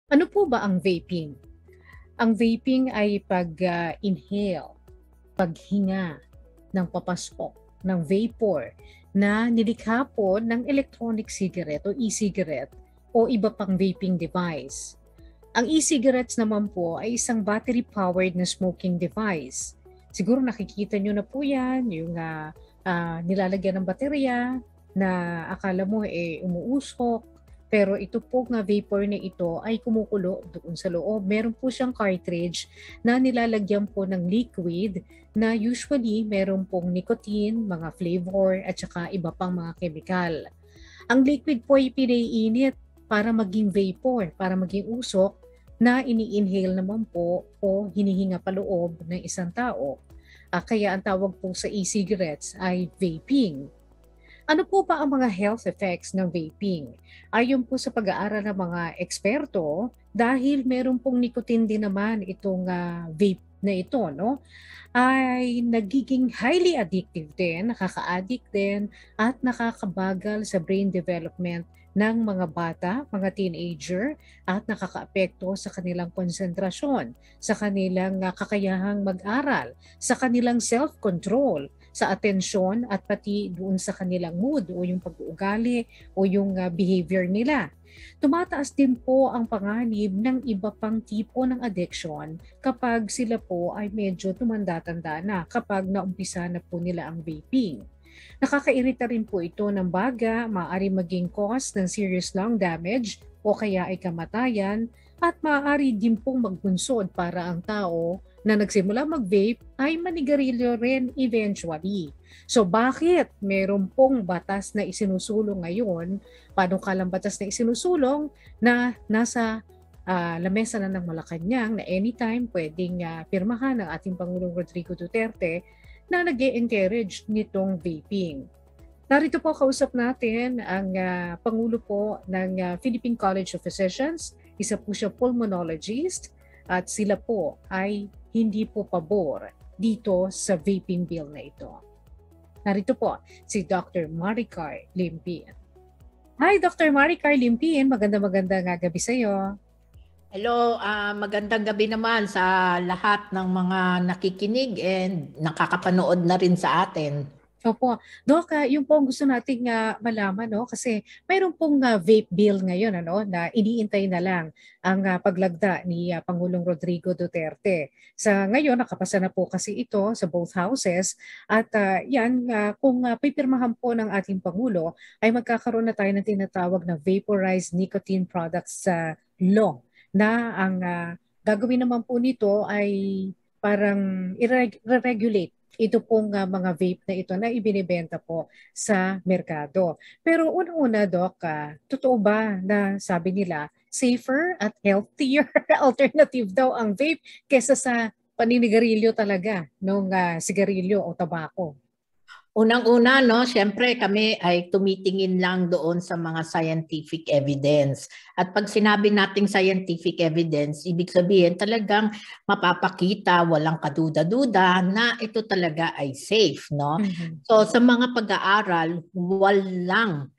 Ano po ba ang vaping? Ang vaping ay pag-inhale, paghinga ng papasok ng vapor na nilikha po ng electronic cigarette o e-cigarette o iba pang vaping device. Ang e-cigarettes naman po ay isang battery-powered na smoking device. Siguro nakikita nyo na po yan, yung nilalagyan ng baterya na akala mo umuusok. Pero ito po nga vapor na ito ay kumukulo doon sa loob. Meron po siyang cartridge na nilalagyan po ng liquid na usually meron pong nicotine, mga flavor at saka iba pang mga chemical. Ang liquid po ay pinaiinit para maging vapor, para maging usok na ini-inhale naman po o hinihinga pa loob ng isang tao. Kaya ang tawag po sa e-cigarettes ay vaping. Ano po ba ang mga health effects ng vaping? Ayon po sa pag-aaral ng mga eksperto, dahil meron pong nicotine din naman itong vape na ito, no? Ay nagiging highly addictive din, nakaka-addict din, at nakakabagal sa brain development ng mga bata, mga teenager, at nakakaapekto sa kanilang konsentrasyon, sa kanilang kakayahang mag-aral, sa kanilang self-control, sa atensyon at pati doon sa kanilang mood o yung pag-uugali o yung behavior nila. Tumataas din po ang panganib ng iba pang tipo ng addiction kapag sila po ay medyo tumanda-tanda na, kapag naumpisa na po nila ang vaping. Nakakairita rin po ito ng baga, maaari maging cause ng serious lung damage o kaya ay kamatayan, at maaari din pong magbunsod para ang tao na nagsimula mag-vape ay manigarilyo rin eventually. So bakit meron pong batas na isinusulong ngayon, panukalang batas na isinusulong na nasa lamesa na ng Malacanang na anytime pwedeng pirmahan ng ating Pangulong Rodrigo Duterte na nag-e-encourage nitong vaping. Narito po kausap natin ang Pangulo po ng Philippine College of Physicians, isa po siya pulmonologist, at sila po ay hindi po pabor dito sa vaping bill na ito. Narito po si Dr. Maricar Limpin. Hi Dr. Maricar Limpin, magandang gabi sa iyo. Hello, magandang gabi naman sa lahat ng mga nakikinig and nakakapanood na rin sa atin. Opo. Doc, yung po ang gusto nating malaman, no? Kasi mayroon pong vape bill ngayon, ano, na iniintay na lang ang paglagda ni Pangulong Rodrigo Duterte. Sa ngayon, nakapasa na po kasi ito sa both houses, at yan, kung pipirmahan po ng ating Pangulo, ay magkakaroon na tayo ng tinatawag na vaporized nicotine products law, na ang gagawin naman po nito ay parang i-regulate ito pong mga vape na ito na ibinibenta po sa merkado. Pero unang-una, Doc, totoo ba na sabi nila safer at healthier alternative daw ang vape kesa sa paninigarilyo talaga ng sigarilyo o tabako? Unang-una, no, syempre kami ay tumitingin lang doon sa mga scientific evidence. At pag sinabi nating scientific evidence, ibig sabihin talagang mapapakita, walang kaduda-duda na ito talaga ay safe, no? Mm-hmm. So sa mga pag-aaral, walang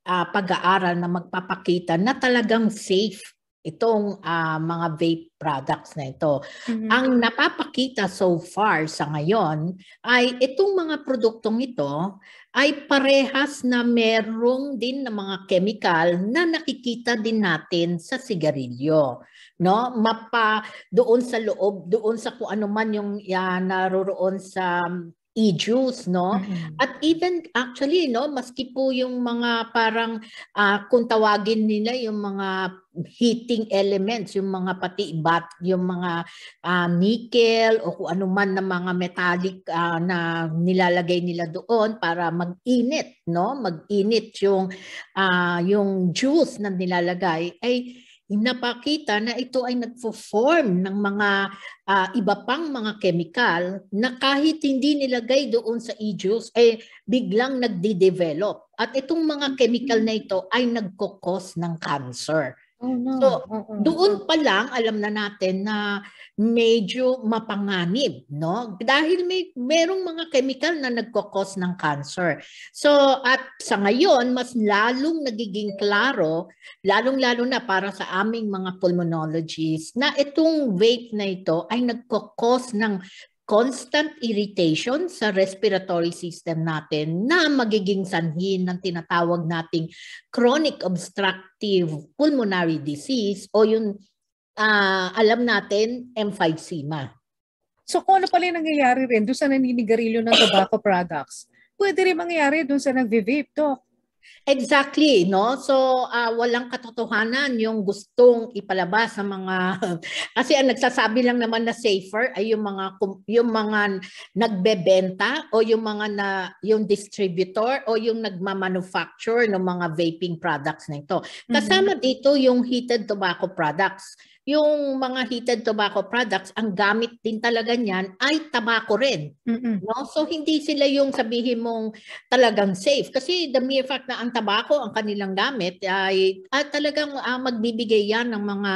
pag-aaral na magpapakita na talagang safe itong mga vape products na ito. Mm-hmm. Ang napapakita so far sa ngayon ay itong mga produktong ito ay parehas na merong din na mga chemical na nakikita din natin sa sigarilyo. No? Doon sa loob, doon sa kung ano man yung naroroon sa e-juice, no? Mm-hmm. At even actually, no, maski po yung mga parang kung tawagin nila yung mga heating elements, yung mga yung mga nickel o kung ano man na mga metallic na nilalagay nila doon para mag-init, no? Mag-init yung juice na nilalagay ay napakita na ito ay nagfo-form ng mga iba pang mga chemical na kahit hindi nilagay doon sa e-juice, biglang nagde-develop. At itong mga chemical na ito ay nagkukos ng cancer. Oh no. So, doon pa lang alam na natin na medyo mapanganib, no? Dahil merong mga chemical na nagko-cause ng cancer. So, at sa ngayon, mas lalong nagiging klaro, lalong-lalo na para sa aming mga pulmonologists, na itong vape na ito ay nagko-cause ng constant irritation sa respiratory system natin na magiging sanhi ng tinatawag nating chronic obstructive pulmonary disease o yung alam natin emphysema. So kung ano pala yung nangyayari rin doon sa naninigarilyo ng tobacco products, pwede rin mangyayari doon sa nagve-vape, Doc. Exactly, no? So walang katotohanan yung gustong ipalabas sa mga kasi ang nagsasabi lang naman na safer ay yung mga nagbebenta o yung distributor o yung nagma-manufacture ng mga vaping products na ito. Kasama dito yung heated tobacco products. Yung mga heated tobacco products, ang gamit din talaga niyan ay tabako rin. No? So hindi sila yung sabihin mong talagang safe. Kasi the mere fact na ang tabako ang kanilang gamit ay talagang magbibigay yan ng mga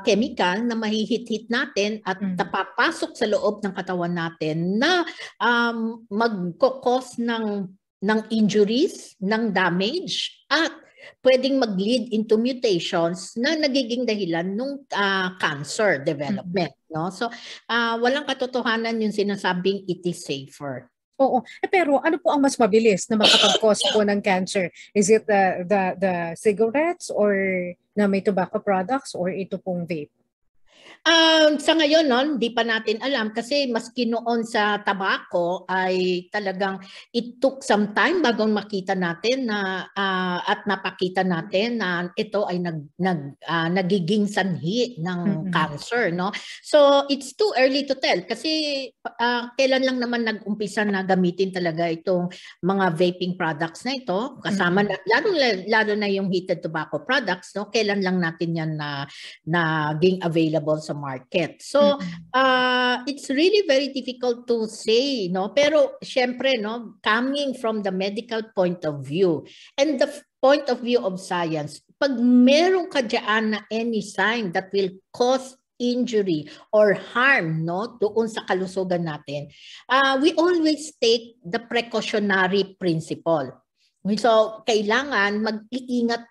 chemical na mahihit-hit natin at papasok sa loob ng katawan natin na magkukos ng injuries, ng damage at pwedeng mag-lead into mutations na nagiging dahilan ng cancer development. No? So, walang katotohanan yung sinasabing it is safer. Oo. Pero ano po ang mas mabilis na makapag-cause po ng cancer? Is it the cigarettes or na may tobacco products or ito pong vape? Sa ngayon, hindi pa natin alam kasi maski noon sa tabako ay talagang it took some time bago makita natin na at napakita natin na ito ay nagiging sanhi ng cancer, no? So it's too early to tell kasi kailan lang naman nag-umpisa na gamitin talaga itong mga vaping products na ito kasama na lalo na yung heated tobacco products, no? Kailan lang natin yan na naging available sa market. So, it's really very difficult to say, no? Pero syempre, no, coming from the medical point of view and the point of view of science, pag meron ka dyan na any sign that will cause injury or harm, no, doon sa kalusugan natin, we always take the precautionary principle. So, kailangan mag-iingat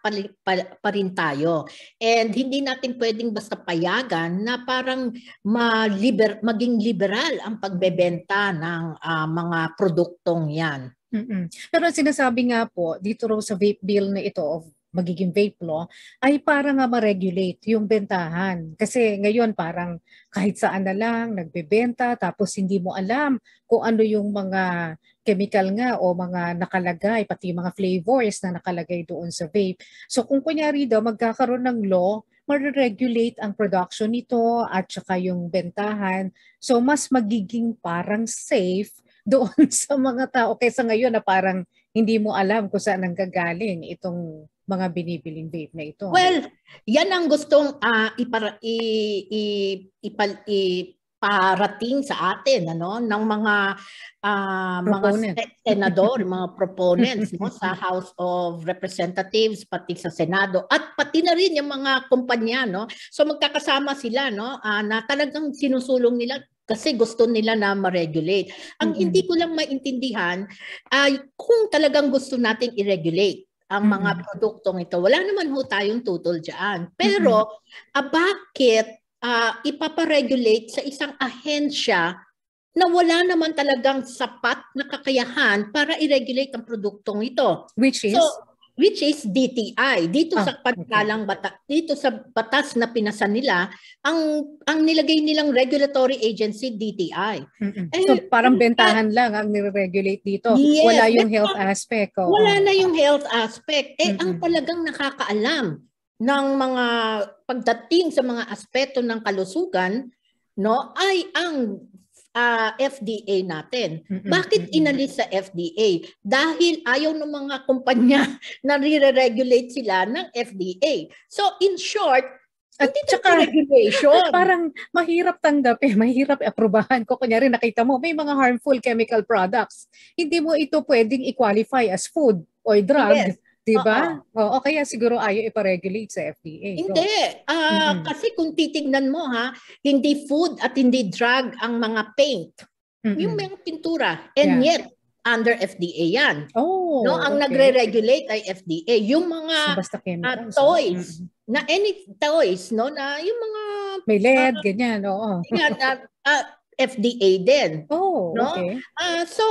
pa rin tayo. And hindi natin pwedeng basta payagan na parang maging liberal ang pagbebenta ng mga produktong yan. Pero sinasabi nga po, dito raw sa vape bill na ito of magiging vape law, ay para nga ma-regulate yung bentahan. Kasi ngayon parang kahit saan na lang nagbebenta tapos hindi mo alam kung ano yung mga chemical nga o mga nakalagay, pati yung mga flavors na nakalagay doon sa vape. So kung kunyari daw magkakaroon ng law, ma-regulate ang production nito at saka yung bentahan. So mas magiging parang safe doon sa mga tao kaysa ngayon na parang hindi mo alam kung saan nanggagaling itong mga binibiling vape na ito. Well, yan ang gustong iparating sa atin ng mga senador, mga proponents sa House of Representatives pati sa Senado at pati na rin yung mga kumpanya, no? So magkakasama sila, no, na talagang sinusulong nila kasi gusto nila na ma-regulate. Ang hindi ko lang maintindihan ay kung talagang gusto nating i-regulate ang mga produktong ito. Wala naman ho tayong tutol dyan. Pero bakit ipaparegulate sa isang ahensya na wala naman talagang sapat na kakayahan para i-regulate ang produktong ito? Which is DTI. Dito sa pagkalang dito sa batas na pinasa nila, ang nilagay nilang regulatory agency DTI. So parang bentahan lang ang nire-regulate dito. Yes, wala yung health aspect. Wala na yung health aspect. Ang talagang nakakaalam ng mga pagdating sa mga aspeto ng kalusugan, no, ay ang FDA natin. Bakit inalis sa FDA? Dahil ayaw ng mga kumpanya na re-regulate sila ng FDA. So in short, at saka regulation. Parang mahirap tanggapin, mahirap aprobahan ko. Kunyari nakita mo may mga harmful chemical products. Hindi mo ito pwedeng i-qualify as food or drug. Yes. 'Di ba? Oo. Oo, kaya siguro ayaw ipa-regulate sa FDA, Hindi. Doc. Mm-mm. Kasi kung titignan mo hindi food at hindi drug ang mga paint. Yung Mm-mm. mga pintura. And Yeah. yet, under FDA yan. No, Oh, ang okay. nagre-regulate ay FDA. Yung mga So, basta chemicals, no? toys, Mm-mm. na any toys, no, na yung mga May LED, uh, ganyan, oo. yan, FDA din. Oh, No? okay. So,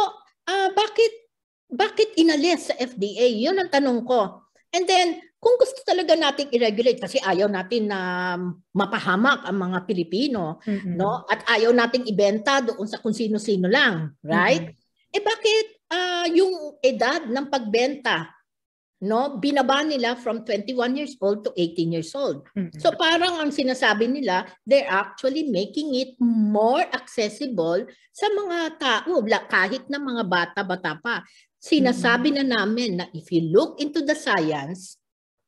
bakit inalis sa FDA? Yun ang tanong ko. And then, kung gusto talaga nating i-regulate, kasi ayaw natin na mapahamak ang mga Pilipino, Mm-mm. no? At ayaw nating ibenta doon sa kung sino-sino lang, right? Mm-mm. Bakit yung edad ng pagbenta, no, binaba nila from 21 years old to 18 years old. Mm-mm. So parang ang sinasabi nila, they're actually making it more accessible sa mga tao, kahit na mga bata-bata pa. Sinasabi na namin na if you look into the science,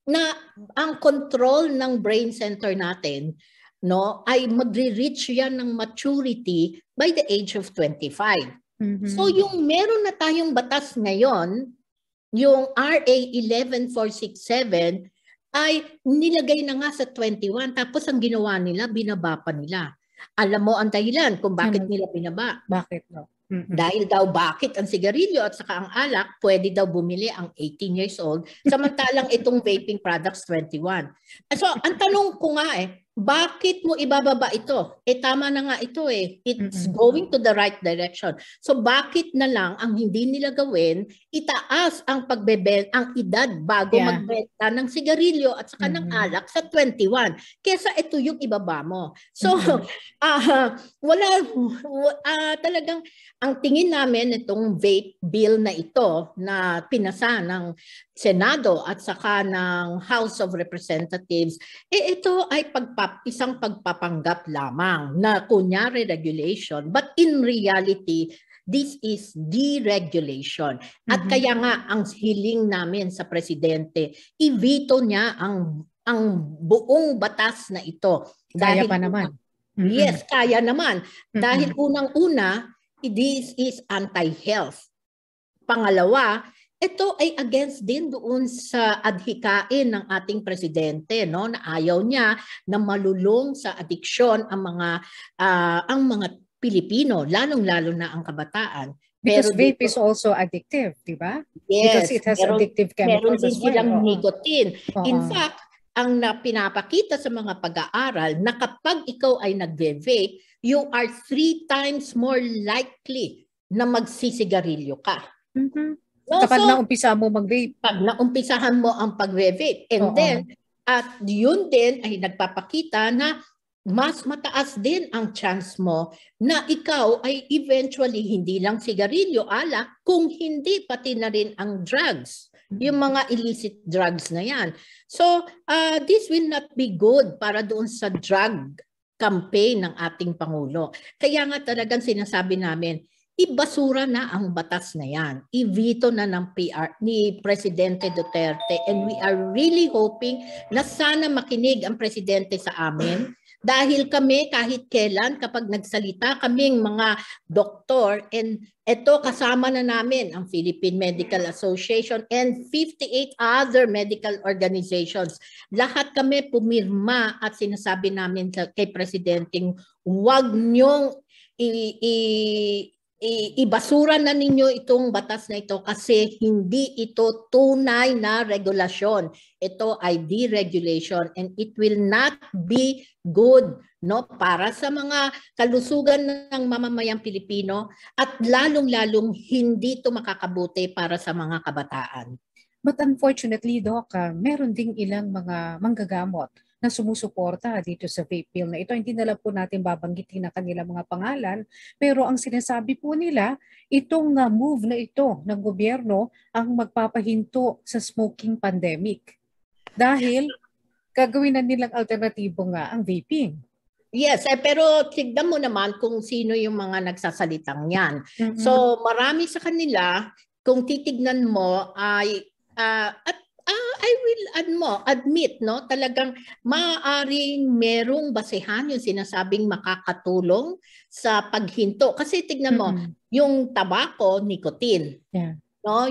na ang control ng brain center natin, no, ay magre-reach yan ng maturity by the age of 25. Mm-hmm. So yung meron na tayong batas ngayon, yung RA 11467 ay nilagay na nga sa 21, tapos ang ginawa nila, binaba pa nila. Alam mo ang dahilan kung bakit nila binaba? Bakit, no? Mm-hmm. Dahil daw bakit ang sigarilyo at saka ang alak, pwede daw bumili ang 18 years old, samantalang itong vaping products 21. So ang tanong ko nga bakit mo ibababa ito? Tama na nga ito It's going to the right direction. So bakit na lang ang hindi nila gawin, itaas ang ang edad bago magbenta ng sigarilyo at saka ng alak sa 21. Kesa ito yung ibaba mo. So talagang ang tingin namin itong vape bill na ito na pinasa ng Senado at saka ng House of Representatives, ito ay isang pagpapanggap lamang na kunyari regulation, but in reality, this is deregulation. At kaya nga ang hiling namin sa presidente, i-veto niya ang buong batas na ito. Kaya pa naman. Yes, kaya naman. Dahil unang-una, this is anti-health. Pangalawa, ito ay against din doon sa adhikain ng ating presidente, no, na ayaw niya na malulong sa adiksyon ang mga Pilipino, lalong-lalo na ang kabataan. Because vape is also addictive, di ba? Yes, because it has addictive chemicals meron din as well. silang nicotine. In Oo. fact, ang pinapakita sa mga pag-aaral na kapag ikaw ay nagve-vape, you are 3 times more likely na magsisigarilyo ka. No, kapag naumpisa mo mag-vape. Pag naumpisahan mo ang pag-vape. And then, at yun din ay nagpapakita na mas mataas din ang chance mo na ikaw ay eventually hindi lang sigarilyo, alak, kung hindi pati na rin ang drugs. Yung mga illicit drugs na yan. So, this will not be good para doon sa drug campaign ng ating Pangulo. Kaya nga talagang sinasabi namin, ibasura na ang batas na yan. I-veto na ng ni Presidente Duterte, and we are really hoping na sana makinig ang Presidente sa amin, dahil kami kahit kailan kapag nagsalita kaming mga doktor, and ito kasama na namin ang Philippine Medical Association and 58 other medical organizations. Lahat kami pumirma at sinasabi namin kay Presidenteng huwag niyong ibasura na ninyo itong batas na ito kasi hindi ito tunay na regulasyon. Ito ay deregulation and it will not be good, no, para sa mga kalusugan ng mamamayang Pilipino at lalong-lalong hindi ito makakabuti para sa mga kabataan. But unfortunately, Doc, meron ding ilang mga manggagamot na sumusuporta dito sa vape bill na ito. Hindi na lang po natin babanggitin na kanilang mga pangalan, pero ang sinasabi po nila, itong move na ito ng gobyerno ang magpapahinto sa smoking pandemic. Dahil gagawin na nilang alternatibo nga ang vaping. Yes, pero tignan mo naman kung sino yung mga nagsasalitang yan. So marami sa kanila, kung titignan mo ay at I will admit, no, talagang maaaring merong basehan yung sinasabing makakatulong sa paghinto. Kasi tignan mo, yung tabako, nicotine. Yeah. No,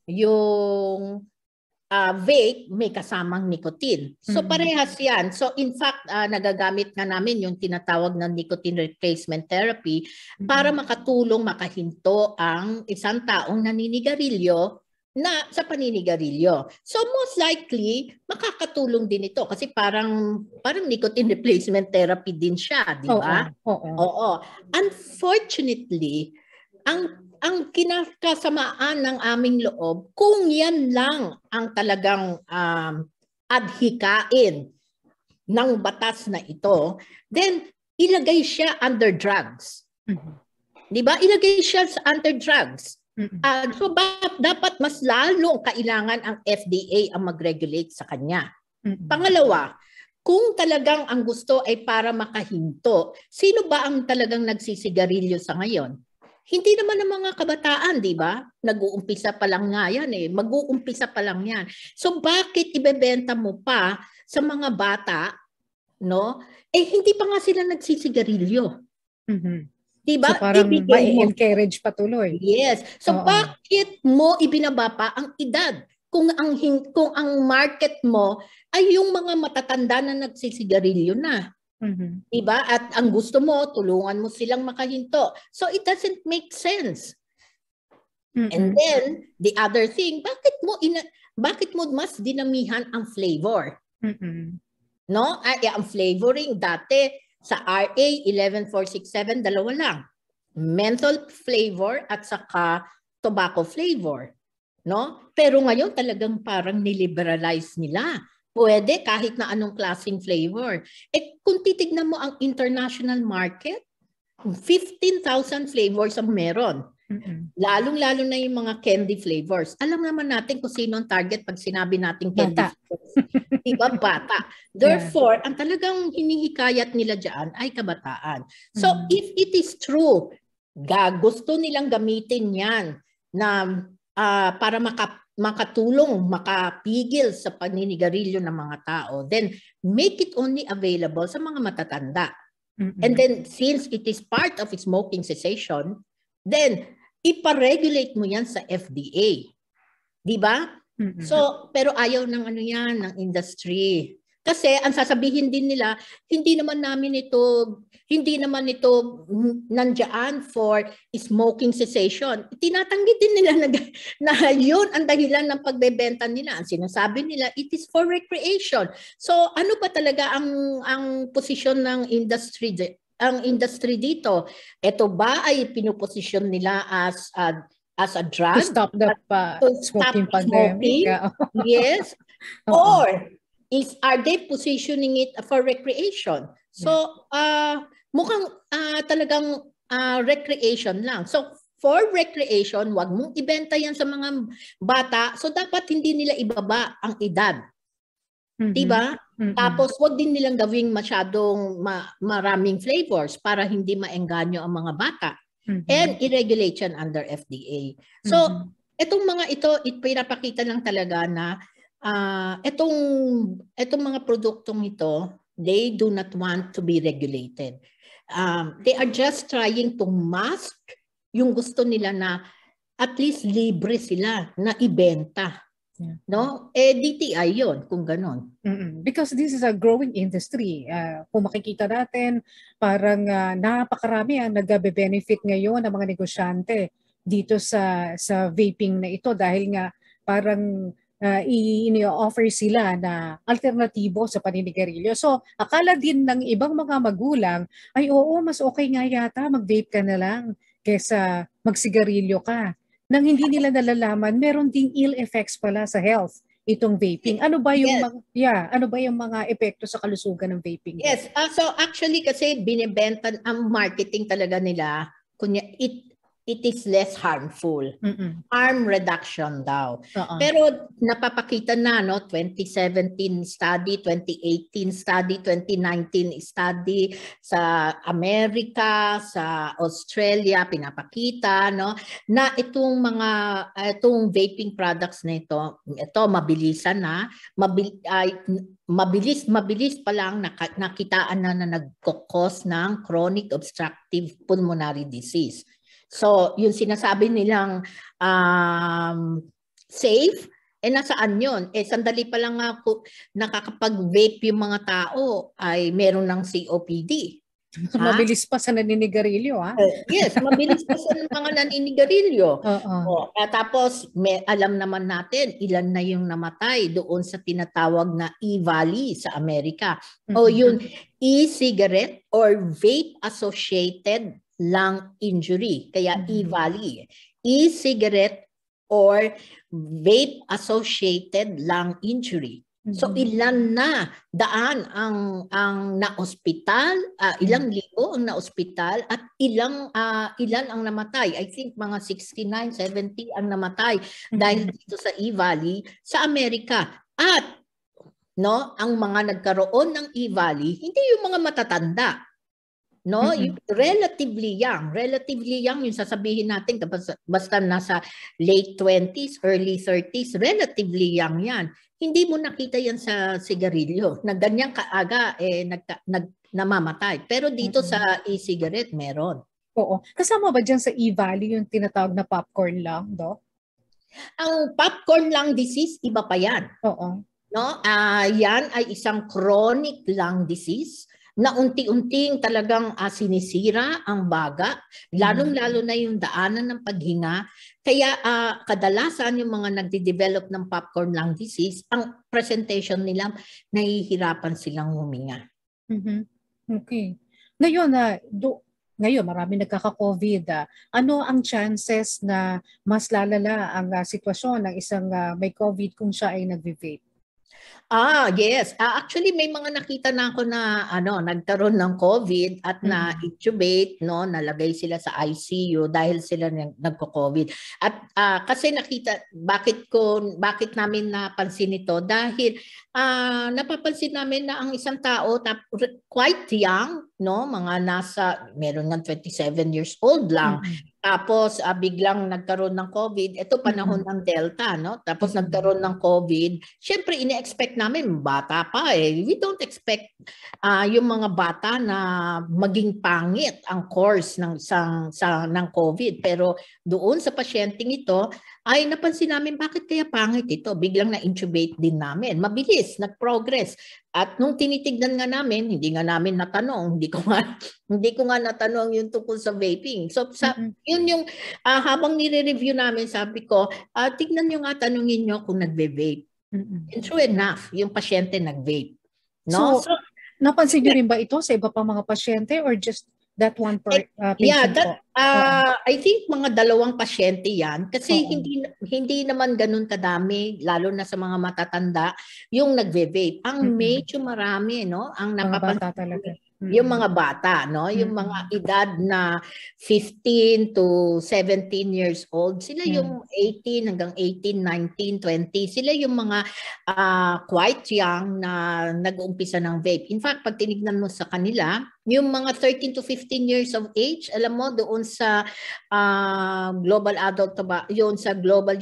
yung vape may kasamang nicotine. So parehas yan. So in fact, nagagamit nga namin yung tinatawag na nicotine replacement therapy para makatulong, makahinto ang isang taong naninigarilyo na sa paninigarilyo. So most likely, makakatulong din ito kasi parang nicotine replacement therapy din siya, di ba? Oo. Unfortunately, ang kinakasamaan ng aming loob, kung yan lang ang talagang adhikain ng batas na ito, then ilagay siya under drugs. Di ba? Ilagay siya under drugs. So dapat mas lalong kailangan ang FDA ang mag-regulate sa kanya. Pangalawa, kung talagang ang gusto ay para makahinto, sino ba ang talagang nagsisigarilyo sa ngayon? Hindi naman ang mga kabataan, di ba? Nag-uumpisa pa lang nga yan eh. Mag-uumpisa pa lang yan. So bakit ibebenta mo pa sa mga bata, no? Eh hindi pa nga sila nagsisigarilyo. Di ba? So parang ma-encourage patuloy. Yes. So bakit mo ibinaba pa ang edad? Kung ang market mo ay yung mga matatanda na nagsisigarilyo na. Diba? At ang gusto mo, tulungan mo silang makahinto. So it doesn't make sense. And then, the other thing, bakit mo mas dinamihan ang flavor? No? Ang flavoring dati sa RA 11467, dalawa lang. Menthol flavor at saka tobacco flavor. No? Pero ngayon talagang parang niliberalize nila. Pwede kahit na anong klaseng flavor. Eh kung titignan mo ang international market, 15,000 flavors ang meron. Lalong-lalo na yung mga candy flavors. Alam naman natin kung sino ang target pag sinabi natin candy flavors. Diba? Bata. Therefore, ang talagang hinihikayat nila dyan ay kabataan. So if it is true, gusto nilang gamitin yan na para makatulong, makapigil sa paninigarilyo ng mga tao, then make it only available sa mga matatanda. And then since it is part of smoking cessation, then iparegulate mo yan sa FDA. Di ba? So, pero ayaw ng ng industry. Kasi ang sasabihin din nila, hindi naman ito nandiyan for smoking cessation. Tinatanggi din nila na yun ang dahilan ng pagbebenta nila. Ang sinasabi nila, it is for recreation. So ano ba talaga ang posisyon ng industry dito? Ito ba ay pinuposisyon nila as a drug? To stop the smoking pandemic? Yes. Or are they positioning it for recreation? So, mukhang talagang recreation lang. So, for recreation, wag mong ibenta yan sa mga bata. So, dapat hindi nila ibaba ang edad. Diba? Tapos, wag din nilang gawing masyadong maraming flavors para hindi maengganyo ang mga bata. And i-regulate yan under FDA. So, itong mga ito, pinapakita lang talaga na itong mga produktong ito, they do not want to be regulated. They are just trying to mask yung gusto nila na at least libre sila na ibenta. No? DTI yun, kung ganon. Because this is a growing industry. Kung makikita natin, parang napakarami ang nag-benefit ngayon ng mga negosyante dito sa vaping na ito dahil nga parang ini-offer sila na alternatibo sa paninigarilyo. So, akala din ng ibang mga magulang, ay oo, mas okay nga yata mag-vape ka na lang kesa magsigarilyo ka. Nang hindi nila nalalaman, meron ding ill effects pala sa health itong vaping. Ano ba yung mga epekto sa kalusugan ng vaping? Yes, so actually kasi binibenta ang marketing talaga nila, kunya it is less harmful. Harm reduction daw. Pero napapakita na 2017 study, 2018 study, 2019 study sa Amerika, sa Australia pinapakita na itong vaping products na ito mabilisan na, mabilis pa lang nakitaan na nagkukos ng chronic obstructive pulmonary disease. So, yung sinasabi nilang safe? Nasaan yun? Sandali pa lang nga nakakapag-vape yung mga tao ay meron ng COPD. Mabilis pa sa naninigarilyo, ha? Yes, mabilis pa sa mga naninigarilyo. Oo. Tapos, alam naman natin, ilan na yung namatay doon sa tinatawag na E-Valley sa Amerika. O yung e-cigarette or vape-associated lung injury. Kaya E-Valley. E-cigarette or vape-associated lung injury. So ilan na daan ang na-ospital, ilang libo ang na-ospital at ilan ang namatay. I think mga 69, 70 ang namatay dahil dito sa E-Valley sa Amerika. At ang mga nagkaroon ng E-Valley, hindi yung mga matatanda. Yung relatively young yung sasabihin natin basta nasa late 20s, early 30s, relatively young yan. Hindi mo nakita yan sa sigarilyo na ganyang kaaga namamatay. Pero dito sa e-cigarette meron. Oo. Kasama ba dyan sa E-Valley yung tinatawag na popcorn lung, Doc? Ang popcorn lung disease, iba pa yan. Oo. Yan ay isang chronic lung disease na unti-unting talagang sinisira ang baga, lalong-lalo na yung daanan ng paghinga. Kaya kadalasan yung mga nagde-develop ng popcorn lung disease, ang presentation nila, nahihirapan silang huminga. Okay. Ngayon, marami nagkaka-COVID. Ano ang chances na mas lalala ang sitwasyon ng isang may COVID kung siya ay nag-vape? Yes. Actually, may mga nakita na ako na nagkaroon ng COVID at na-intubate, nalagay sila sa ICU dahil sila nagko-COVID. At kasi nakita, bakit namin napansin ito? Dahil napapansin namin na ang isang tao quite young, mga meron ng 27 years old lang. Tapos biglang nagkaroon ng COVID. Ito panahon ng Delta, Tapos nagkaroon ng COVID. Siyempre ine-expect namin bata pa eh. We don't expect yung mga bata na maging pangit ang course ng COVID. Pero doon sa pasyenteng ito ay napansin namin bakit kaya pangit ito. Biglang na-intubate din namin. Mabilis, nag-progress. At nung tinitignan nga namin, hindi nga namin natanong, hindi ko nga natanong yung tungkol sa vaping. So yun yung habang nire-review namin, sabi ko, tignan nyo nga, tanungin nyo kung nagve-vape. And true enough, yung pasyente nag-vape. So napansin nyo rin ba ito sa iba pang mga pasyente or just that one patient po? I think mga 2 pasyente yan kasi hindi naman ganun kadami, lalo na sa mga matatanda yung nagve-vape. Ang medyo marami, ang napapansin talaga. Yung mga bata, yung mga edad na 15 to 17 years old, sila yung 18 hanggang 18, 19, 20, sila yung mga quite young na nag-uumpisa ng vape. In fact, pag tinignan mo sa kanila, yung mga 13 to 15 years of age, alam mo, doon sa Global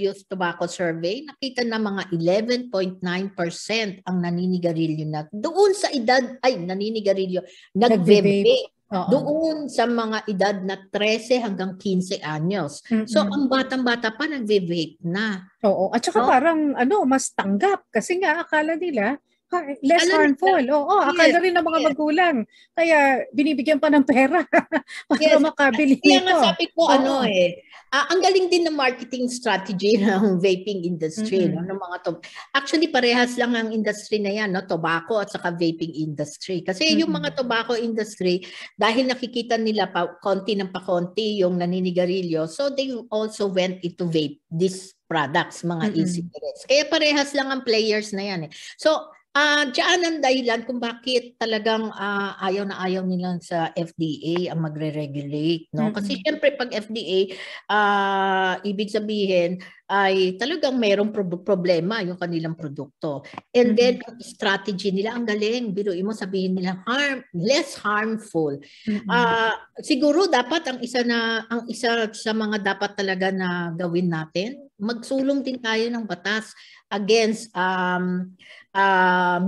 Youth Tobacco Survey, nakita na mga 11.9% ang naninigarilyo na doon sa edad, naninigarilyo, nag-vape. Doon sa mga edad na 13 hanggang 15 anyos. So, ang batang-bata pa nag-vape na. Oo. At saka parang mas tanggap kasi nga akala nila less harmful. Akala rin ng mga magulang. Kaya binibigyan pa ng pera para makabili nito. Kaya nga sabi ko, ang galing din ng marketing strategy ng vaping industry. Ng mga actually, parehas lang ang industry na yan, tobacco at saka vaping industry. Kasi yung mga tobacco industry, dahil nakikita nila konti ng pakonti yung naninigarilyo, so they also went into vape, these products, mga e-cigarettes. Kaya parehas lang ang players na yan. So, diyan ang dahilan kung bakit talagang ayaw na ayaw nila sa FDA ang magre-regulate. Kasi siyempre pag FDA, ibig sabihin ay talagang mayroong problema yung kanilang produkto. And then, ang strategy nila, ang galing. Biruin mo, sabihin nila, less harmful. Siguro dapat ang isa sa mga dapat talaga na gawin natin, magsulong din tayo ng batas against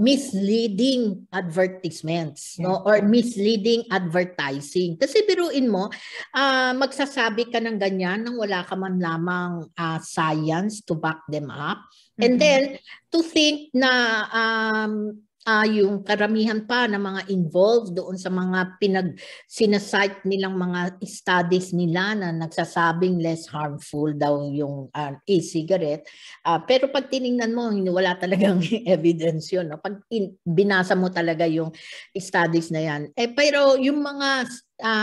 misleading advertisements, no, or misleading advertising. Kasi biruin mo, magsasabi ka ng ganyan nang wala ka man lamang science to back them up. And then to think na yung karamihan pa ng mga involved doon sa mga sinasite nilang mga studies nila na nagsasabing less harmful daw yung e-cigarette. Pero pag tiningnan mo, wala talagang evidence yun. No? Pag binasa mo talaga yung studies na yan. Pero yung mga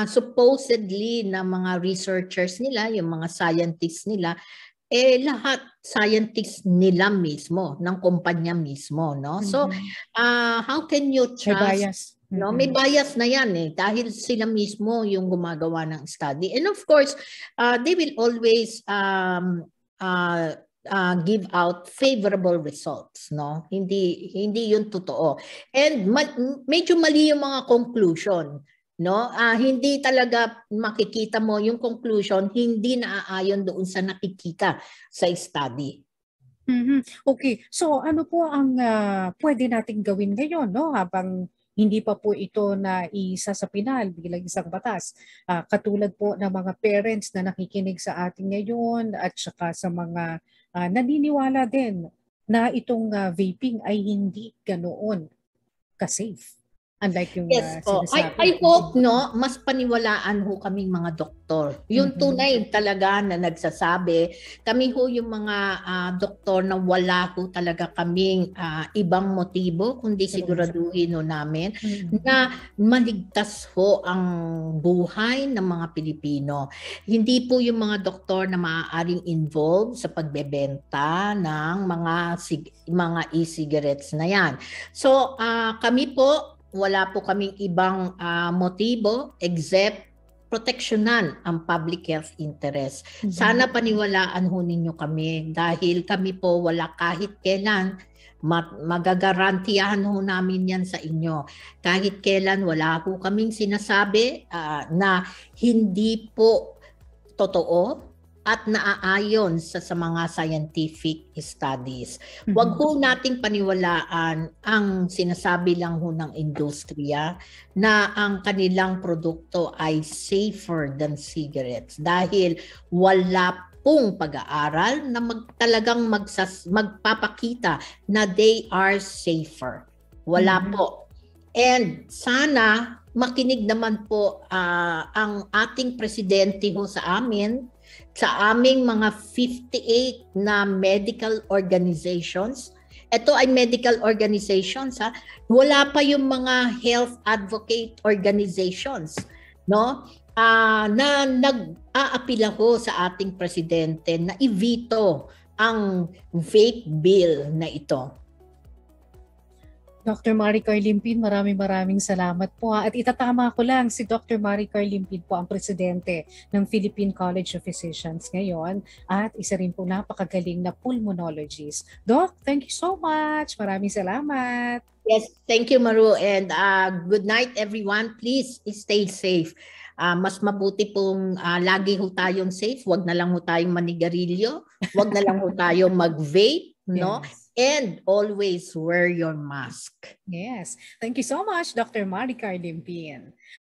supposedly na mga researchers nila, yung mga scientists nila, lahat scientists nila mismo, ng kumpanya mismo, no? So, how can you trust? May bias. No, may bias na yan dahil sila mismo yung gumagawa ng study. And of course, they will always give out favorable results, no? Hindi yun totoo. And medyo mali yung mga conclusion. No, hindi talaga makikita mo yung conclusion, hindi naaayon doon sa nakikita sa study. Okay, so ano po ang pwede nating gawin ngayon, no, habang hindi pa po ito na isa sa pinal bilang isang batas? Katulad po ng mga parents na nakikinig sa atin ngayon at saka sa mga naniniwala din na itong vaping ay hindi ganoon ka-safe. Unlike yung yes po. I hope no, mas paniwalaan ho kaming mga doktor. Yung tunay talaga na nagsasabi, kami ho yung mga doktor na wala ho talaga kaming ibang motibo kundi siguraduhin ho namin na maligtas ho ang buhay ng mga Pilipino. Hindi po yung mga doktor na maaaring involved sa pagbebenta ng mga e-cigarettes na yan. So kami po wala po kaming ibang motibo except proteksyonan ang public health interest. Sana paniwalaan ho ninyo kami dahil kami po wala kahit kailan magagarantiyahan ho namin yan sa inyo. Kahit kailan wala ho kaming sinasabi na hindi po totoo at naaayon sa mga scientific studies. Huwag ho nating paniwalaan ang sinasabi lang ho ng industriya na ang kanilang produkto ay safer than cigarettes dahil wala pong pag-aaral na talagang magpapakita na they are safer. Wala po. And sana makinig naman po ang ating presidente ho sa amin, sa aming mga 58 na medical organizations. Ito ay medical organizations, wala pa yung mga health advocate organizations, no? Na nag-aapila ko sa ating presidente na i-veto ang vape bill na ito. Dr. Maricar Limpin, maraming salamat po. At itatama ko lang, si Dr. Maricar Limpin po ang presidente ng Philippine College of Physicians ngayon at isa rin po napakagaling na pulmonologist. Doc, thank you so much. Maraming salamat. Yes, thank you Maru, and good night everyone. Please stay safe. Mas mabuti pong lagi ho tayong safe. Huwag na lang ho tayong manigarilyo. Huwag na lang ho tayong mag-vape, no? Yes. And always wear your mask. Yes. Thank you so much, Dr. Maricar Limpin.